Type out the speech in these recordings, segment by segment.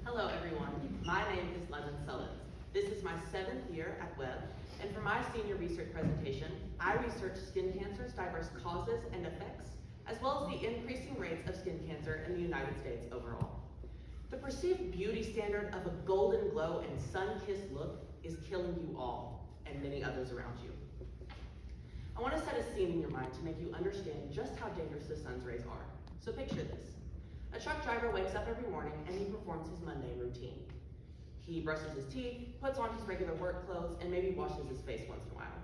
Hello everyone, my name is Lemon Sullins. This is my 7th year at Webb, and for my senior research presentation, I researched skin cancer's diverse causes and effects, as well as the increasing rates of skin cancer in the United States overall. The perceived beauty standard of a golden glow and sun-kissed look is killing you all, and many others around you. I want to set a scene in your mind to make you understand just how dangerous the sun's rays are. So picture this. A truck driver wakes up every morning and he performs his mundane routine. He brushes his teeth, puts on his regular work clothes, and maybe washes his face once in a while.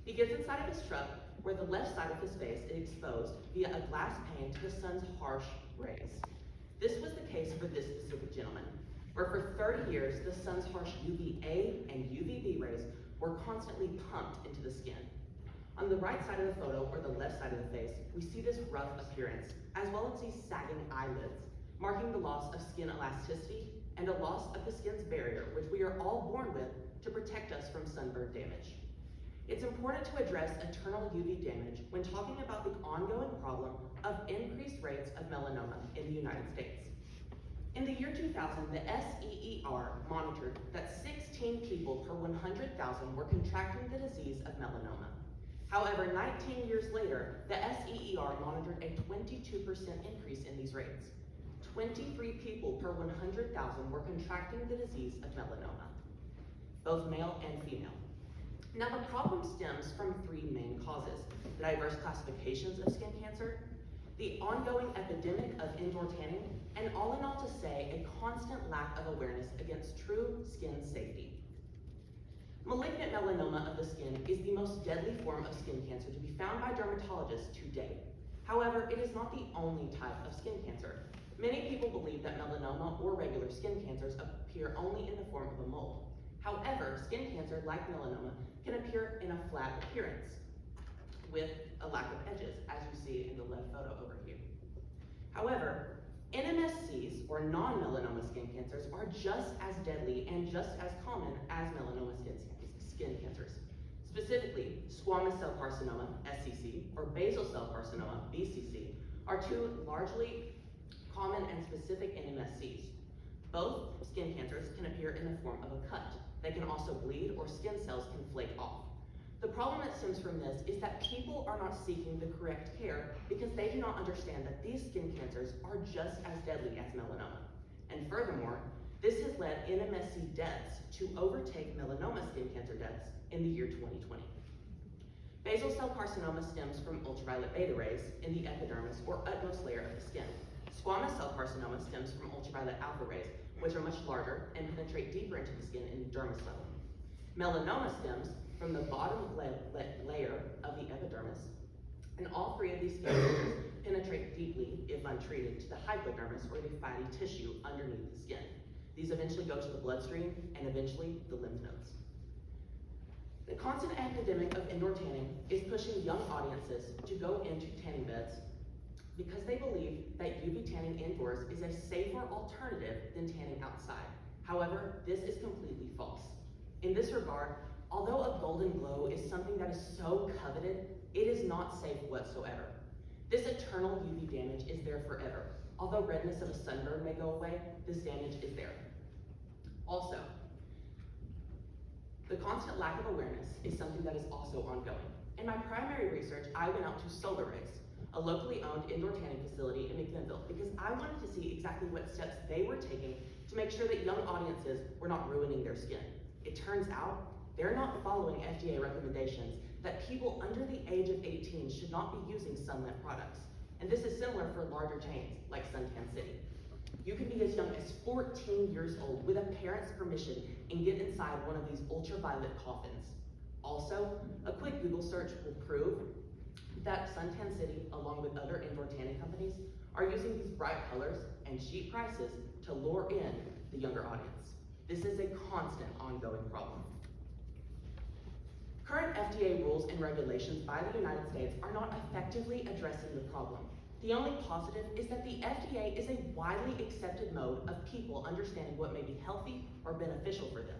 He gets inside of his truck where the left side of his face is exposed via a glass pane to the sun's harsh rays. This was the case for this specific gentleman, where for 30 years the sun's harsh UVA and UVB rays were constantly pumped into the skin. On the right side of the photo, or the left side of the face, we see this rough appearance, as well as these sagging eyelids, marking the loss of skin elasticity and a loss of the skin's barrier, which we are all born with to protect us from sunburn damage. It's important to address eternal UV damage when talking about the ongoing problem of increased rates of melanoma in the United States. In the year 2000, the SEER monitored that 16 people per 100,000 were contracting the disease of melanoma. However, 19 years later, the SEER monitored a 22% increase in these rates. 23 people per 100,000 were contracting the disease of melanoma, both male and female. Now, the problem stems from 3 main causes: the diverse classifications of skin cancer, the ongoing epidemic of indoor tanning, and all in all to say, a constant lack of awareness against true skin safety. Malignant melanoma of the skin is the most deadly form of skin cancer to be found by dermatologists to date. However, it is not the only type of skin cancer. Many people believe that melanoma or regular skin cancers appear only in the form of a mole. However, skin cancer, like melanoma, can appear in a flat appearance with a lack of edges, as you see in the left photo over here. However, NMSCs, or non-melanoma skin cancers, are just as deadly and just as common as melanoma skin cancers. Specifically, squamous cell carcinoma, SCC, or basal cell carcinoma, BCC, are 2 largely common and specific NMSCs. Both skin cancers can appear in the form of a cut. They can also bleed, or skin cells can flake off. The problem that stems from this is that people are not seeking the correct care because they do not understand that these skin cancers are just as deadly as melanoma. And furthermore, this has led NMSC deaths to overtake melanoma skin cancer deaths in the year 2020. Basal cell carcinoma stems from ultraviolet beta rays in the epidermis, or utmost layer of the skin. Squamous cell carcinoma stems from ultraviolet alpha rays, which are much larger and penetrate deeper into the skin in the dermis level. Melanoma stems from the bottom layer of the epidermis, and all 3 of these skin cancers penetrate deeply, if untreated, to the hypodermis, or the fatty tissue underneath the skin. These eventually go to the bloodstream and eventually the lymph nodes. The constant epidemic of indoor tanning is pushing young audiences to go into tanning beds because they believe that UV tanning indoors is a safer alternative than tanning outside. However, this is completely false. In this regard, although a golden glow is something that is so coveted, it is not safe whatsoever. This eternal UV damage is there forever. Although redness of a sunburn may go away, this damage is there. Also, the constant lack of awareness is something that is also ongoing. In my primary research, I went out to Solar Rays, a locally owned indoor tanning facility in McMinnville, because I wanted to see exactly what steps they were taking to make sure that young audiences were not ruining their skin. It turns out they're not following FDA recommendations that people under the age of 18 should not be using sunlit products. And this is similar for larger chains like Suntan City. You can be as young as 14 years old with a parent's permission and get inside one of these ultraviolet coffins. Also, a quick Google search will prove that Suntan City, along with other indoor tanning companies, are using these bright colors and cheap prices to lure in the younger audience. This is a constant, ongoing problem. Current FDA rules and regulations by the United States are not effectively addressing the problem. The only positive is that the FDA is a widely accepted mode of people understanding what may be healthy or beneficial for them.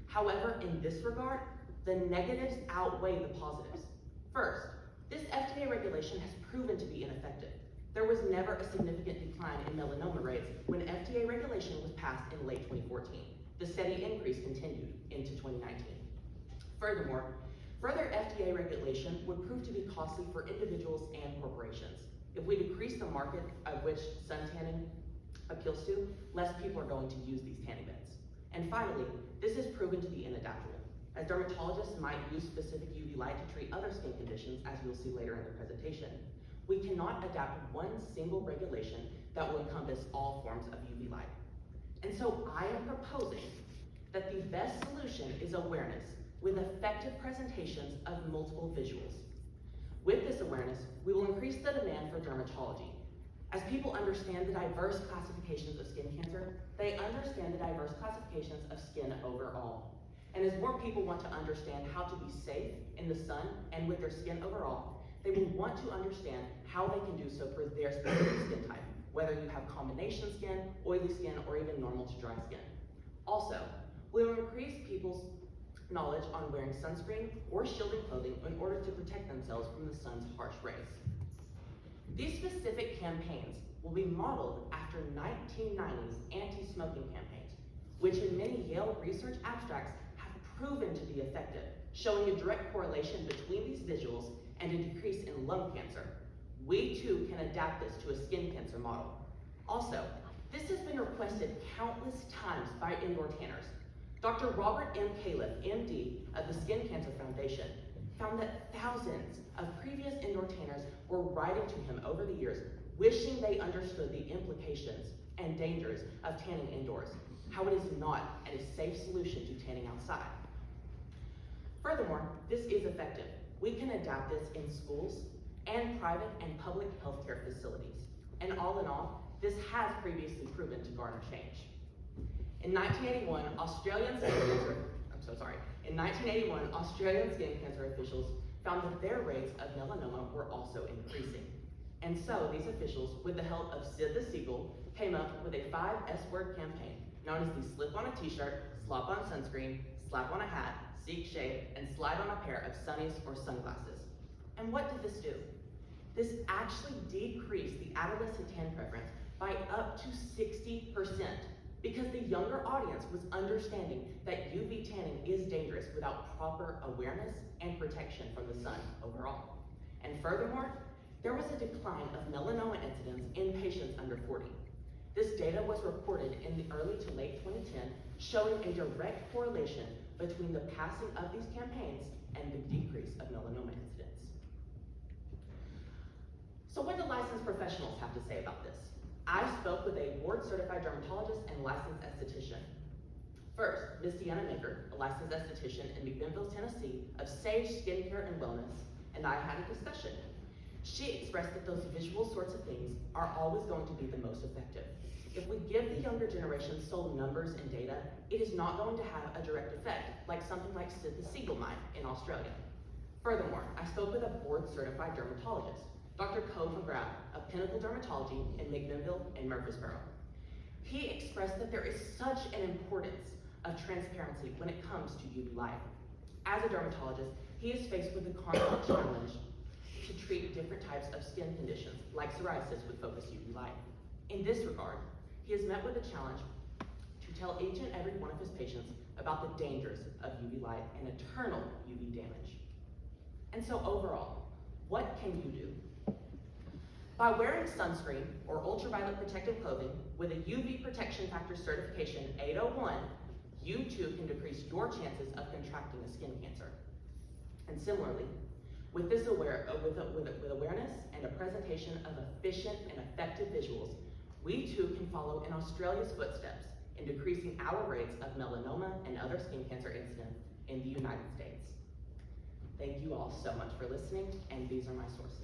However, in this regard, the negatives outweigh the positives. First, this FDA regulation has proven to be ineffective. There was never a significant decline in melanoma rates when FDA regulation was passed passed in late 2014. The steady increase continued into 2019. Furthermore, further FDA regulation would prove to be costly for individuals and corporations. If we decrease the market of which sun tanning appeals to, less people are going to use these tanning beds. And finally, this is proven to be inadaptable, as dermatologists might use specific UV light to treat other skin conditions, as you'll see later in the presentation. We cannot adapt one single regulation that will encompass all forms of UV light. And so I am proposing that the best solution is awareness with effective presentations of multiple visuals. With this awareness, we will increase the demand for dermatology. As people understand the diverse classifications of skin cancer, they understand the diverse classifications of skin overall. And as more people want to understand how to be safe in the sun and with their skin overall, they will want to understand how they can do so for their specific skin type, whether you have combination skin, oily skin, or even normal to dry skin. Also, we will increase people's knowledge on wearing sunscreen or shielding clothing in order to protect themselves from the sun's harsh rays. These specific campaigns will be modeled after 1990s anti-smoking campaigns, which in many Yale research abstracts have proven to be effective, showing a direct correlation between these visuals and a decrease in lung cancer. We too can adapt this to a skin cancer model. Also, this has been requested countless times by indoor tanners. Dr. Robert M. Califf, MD, of the Skin Cancer Foundation, found that thousands of previous indoor tanners were writing to him over the years, wishing they understood the implications and dangers of tanning indoors, how it is not a safe solution to tanning outside. Furthermore, this is effective. We can adapt this in schools and private and public healthcare facilities. And all in all, this has previously proven to garner change. In 1981, Australian skin cancer officials found that their rates of melanoma were also increasing. And so these officials, with the help of Sid the Seagull, came up with a 5 S-word campaign known as the slip on a t-shirt, slop on sunscreen, slap on a hat, seek shade, and slide on a pair of sunnies or sunglasses. And what did this do? This actually decreased the adolescent tan preference by up to 60%, because the younger audience was understanding that UV tanning is dangerous without proper awareness and protection from the sun overall. And furthermore, there was a decline of melanoma incidence in patients under 40. This data was reported in the early to late 2010, showing a direct correlation between the passing of these campaigns and the decrease of melanoma incidence. So what do licensed professionals have to say about this? I spoke with a board-certified dermatologist and licensed esthetician. First, Ms. Deanna Maker, a licensed esthetician in McMinnville, Tennessee, of Sage Skincare and Wellness, and I had a discussion. She expressed that those visual sorts of things are always going to be the most effective. If we give the younger generation sole numbers and data, it is not going to have a direct effect, like something like Sid the Seagull might in Australia. Furthermore, I spoke with a board-certified dermatologist, Dr. Cove McGrath of Pinnacle Dermatology in McMinnville and Murfreesboro. He expressed that there is such an importance of transparency when it comes to UV light. As a dermatologist, he is faced with the constant challenge to treat different types of skin conditions, like psoriasis with focused UV light. In this regard, he has met with a challenge to tell each and every one of his patients about the dangers of UV light and eternal UV damage. And so overall, what can you do? By wearing sunscreen or ultraviolet protective clothing with a UV protection factor certification 801, you too can decrease your chances of contracting a skin cancer. And similarly, with awareness and a presentation of efficient and effective visuals, we too can follow in Australia's footsteps in decreasing our rates of melanoma and other skin cancer incidents in the United States. Thank you all so much for listening, and these are my sources.